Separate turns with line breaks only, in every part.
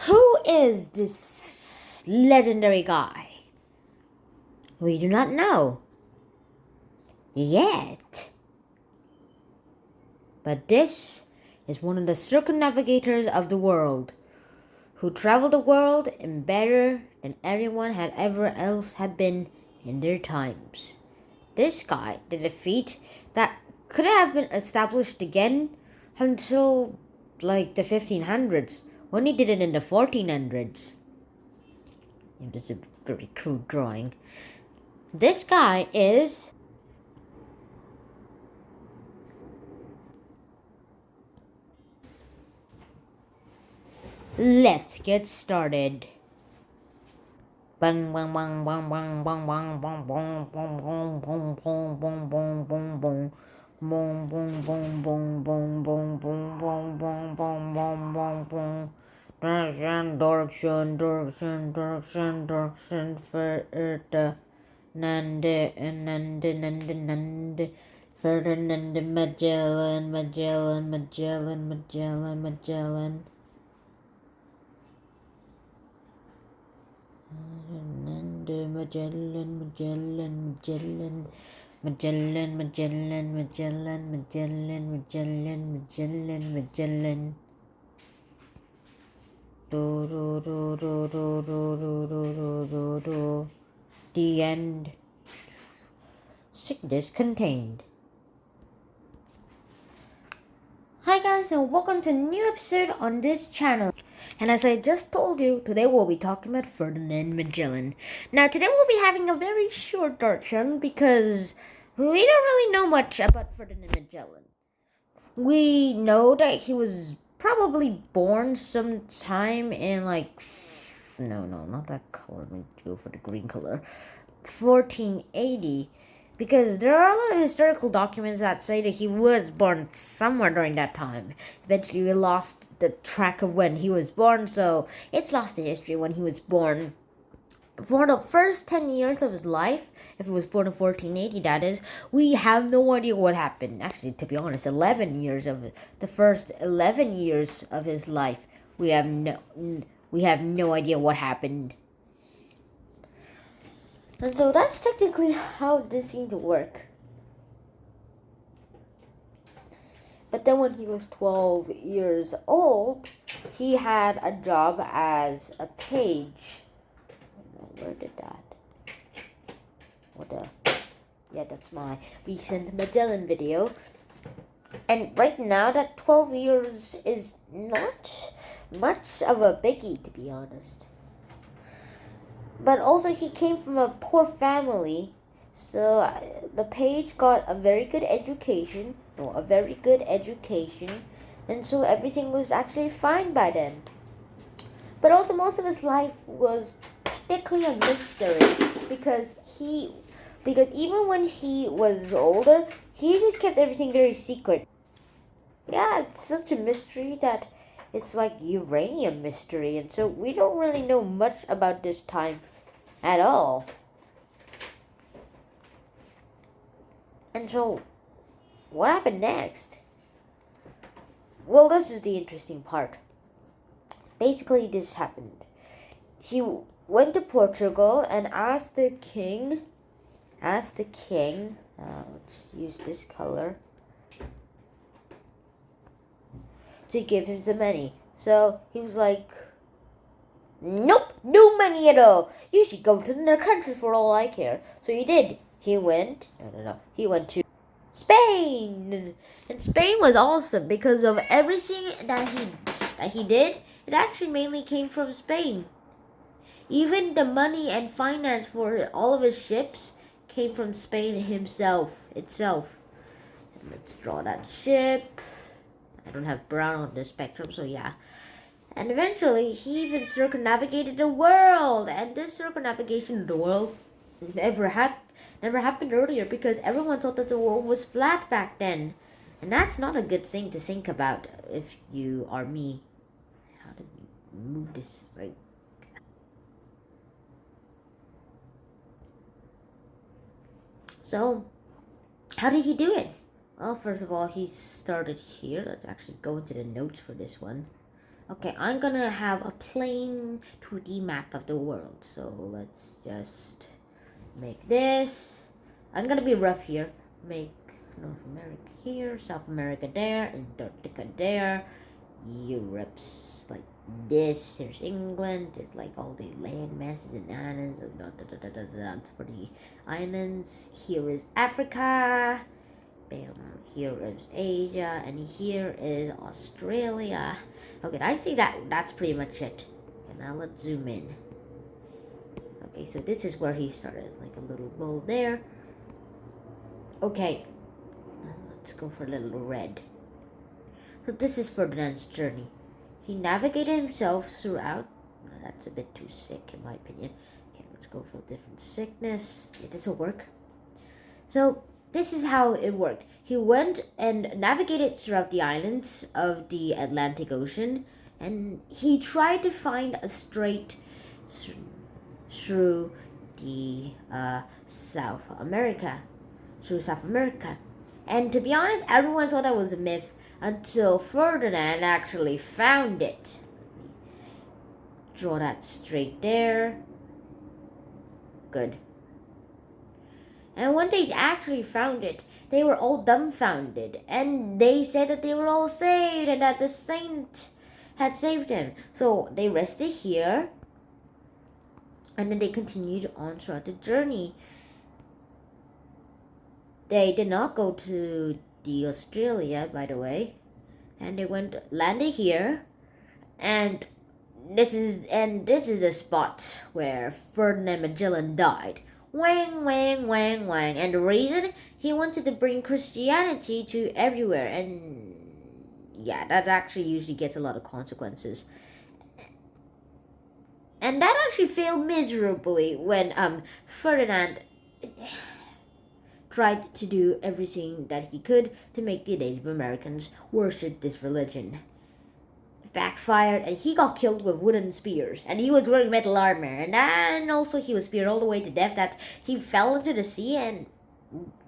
Who is this legendary guy? We do not know. Yet. But this is one of the circumnavigators of the world, who traveled the world and better than anyone had ever else had been in their times. This guy did a feat that could have been established again until like the 1500s, when he did it in the 1400s. This is a very crude drawing. This guy is Let's get started. Bang bang bang bang bang bang bang bang bang bang bang bang bang bang bang bang bang. Boom boom boom boom boom boom boom boom boom boom boom boom boom. Dorkson, Ferdinand, Ferdinand, Magellan. Magellan. The end. Sickness contained. Hi guys, and welcome to a new episode on this channel. And as I just told you, today we'll be talking about Ferdinand Magellan. Now today we'll be having a very short version because we don't really know much about Ferdinand Magellan. We know that he was probably born sometime in not that color, let me go for the green color, 1480. Because there are a lot of historical documents that say that he was born somewhere during that time. Eventually, we lost the track of when he was born, so it's lost in history when he was born. For the first 10 years of his life, if he was born in 1480, that is, we have no idea what happened. Actually, to be honest, 11 years of it, the first 11 years of his life, we have no idea what happened. And so that's technically how this seemed to work. But then when he was 12 years old, he had a job as a page. Where did that? Yeah, that's my recent Magellan video. And right now, that 12 years is not much of a biggie, to be honest. But also, he came from a poor family, so the page got a very good education, and so everything was actually fine by then. But also, most of his life was technically a mystery because even when he was older, he just kept everything very secret. Yeah, it's such a mystery that it's like uranium mystery, and so we don't really know much about this time at all. And so, what happened next? Well, this is the interesting part. Basically, this happened. He went to Portugal and asked the king, let's use this color, to give him some money. So he was like, nope, no money at all. You should go to another country for all I care. So he did. He went to Spain. And Spain was awesome because of everything that he did. It actually mainly came from Spain. Even the money and finance for all of his ships came from Spain itself. Let's draw that ship. I don't have brown on the spectrum, so yeah. And eventually, he even circumnavigated the world. And this circumnavigation of the world never happened earlier because everyone thought that the world was flat back then. And that's not a good thing to think about if you are me. How did you move this? So, how did he do it? Well, first of all, he started here. Let's actually go into the notes for this one. Okay, I'm gonna have a plain 2D map of the world. So let's just make this. I'm gonna be rough here. Make North America here, South America there, Antarctica there, Europe's like this. There's England. There's like all the land masses and islands. For the islands. Here is Africa. Bam. Here is Asia, and here is Australia. Okay, I see that. That's pretty much it. Okay, now let's zoom in. Okay, so this is where he started, like a little bowl there. Okay, now let's go for a little red. So this is Ferdinand's journey. He navigated himself throughout. That's a bit too sick, in my opinion. Okay, let's go for a different sickness. Yeah, this will work. So this is how it worked. He went and navigated throughout the islands of the Atlantic Ocean, and he tried to find a strait through the South America. And to be honest, everyone thought that was a myth until Ferdinand actually found it. Draw that straight there. Good. And when they actually found it, they were all dumbfounded. And they said that they were all saved and that the saint had saved them. So they rested here. And then they continued on throughout the journey. They did not go to the Australia, by the way. And they landed here. And this is the spot where Ferdinand Magellan died. Wang, wang, wang, wang. And the reason? He wanted to bring Christianity to everywhere. And yeah, that actually usually gets a lot of consequences. And that actually failed miserably when Ferdinand tried to do everything that he could to make the Native Americans worship this religion. Backfired, and he got killed with wooden spears, and he was wearing metal armor, and also he was speared all the way to death that he fell into the sea and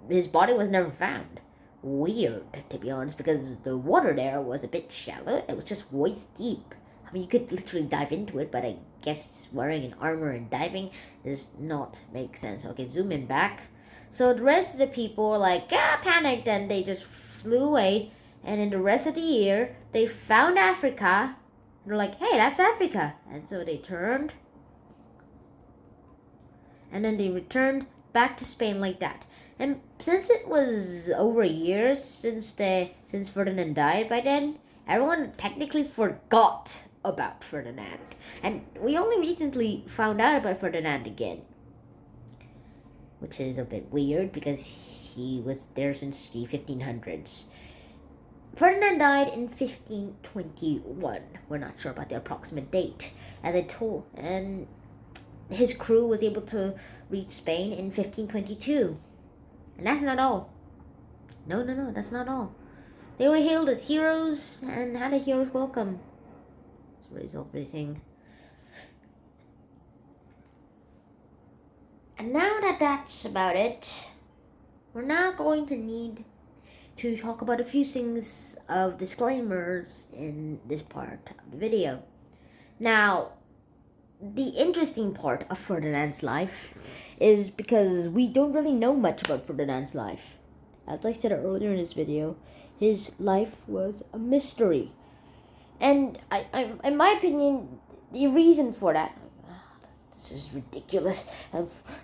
his body was never found. Weird, to be honest, because the water there was a bit shallow. It was just waist deep. I mean, you could literally dive into it, but I guess wearing an armor and diving does not make sense. Okay, zoom in back. So the rest of the people were like, panicked, and they just flew away. And in the rest of the year, they found Africa. They're like, hey, that's Africa. And so they turned. And then they returned back to Spain like that. And since it was over a year since Ferdinand died by then, everyone technically forgot about Ferdinand. And we only recently found out about Ferdinand again. Which is a bit weird because he was there since the 1500s. Ferdinand died in 1521. We're not sure about the approximate date, as I told. And his crew was able to reach Spain in 1522. And that's not all. No, that's not all. They were hailed as heroes and had a hero's welcome. Let's erase everything. And now that that's about it, we're now going to need to talk about a few things of disclaimers in this part of the video. Now, the interesting part of Ferdinand's life is because we don't really know much about Ferdinand's life. As I said earlier in this video, his life was a mystery. And I in my opinion, the reason for that, this is ridiculous,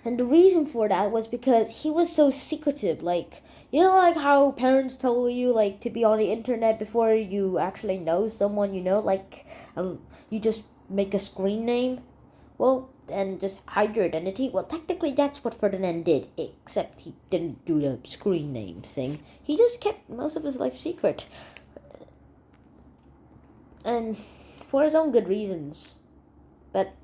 and the reason for that was because he was so secretive. Like, you know, like how parents tell you, like, to be on the internet before you actually know someone, you know, like, you just make a screen name, well, and just hide your identity. Well, technically that's what Ferdinand did, except he didn't do the screen name thing. He just kept most of his life secret, and for his own good reasons. But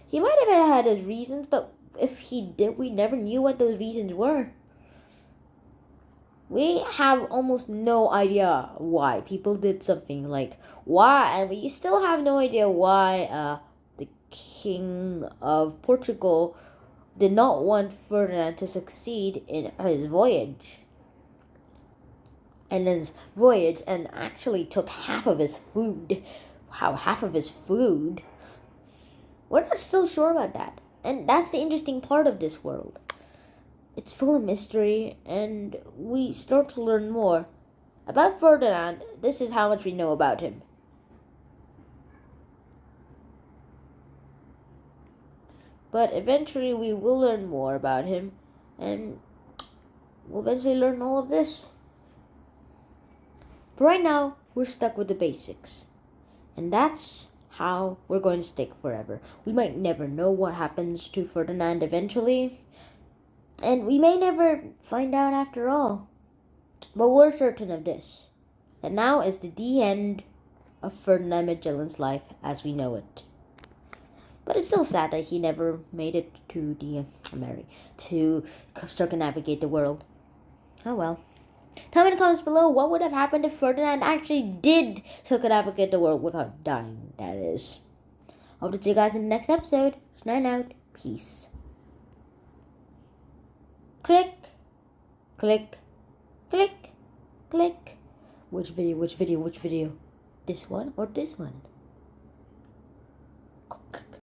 he might have had his reasons, but if he did, we never knew what those reasons were. We have almost no idea why people did something, like why, and we still have no idea why the King of Portugal did not want Ferdinand to succeed in his voyage. And actually took half of his food. how half of his food. We're not still sure about that. And that's the interesting part of this world. It's full of mystery, and we start to learn more. About Ferdinand, this is how much we know about him. But eventually we will learn more about him, and we'll eventually learn all of this. But right now, we're stuck with the basics. And that's how we're going to stick forever. We might never know what happens to Ferdinand eventually, and we may never find out after all. But we're certain of this, that now is the end of Ferdinand Magellan's life as we know it. But it's still sad that he never made it to to circumnavigate the world. Oh well. Tell me in the comments below what would have happened if Ferdinand actually did circumnavigate the world without dying, that is. Hope to see you guys in the next episode. Sign out. Peace. Click. Click. Click. Click. Which video? This one or this one?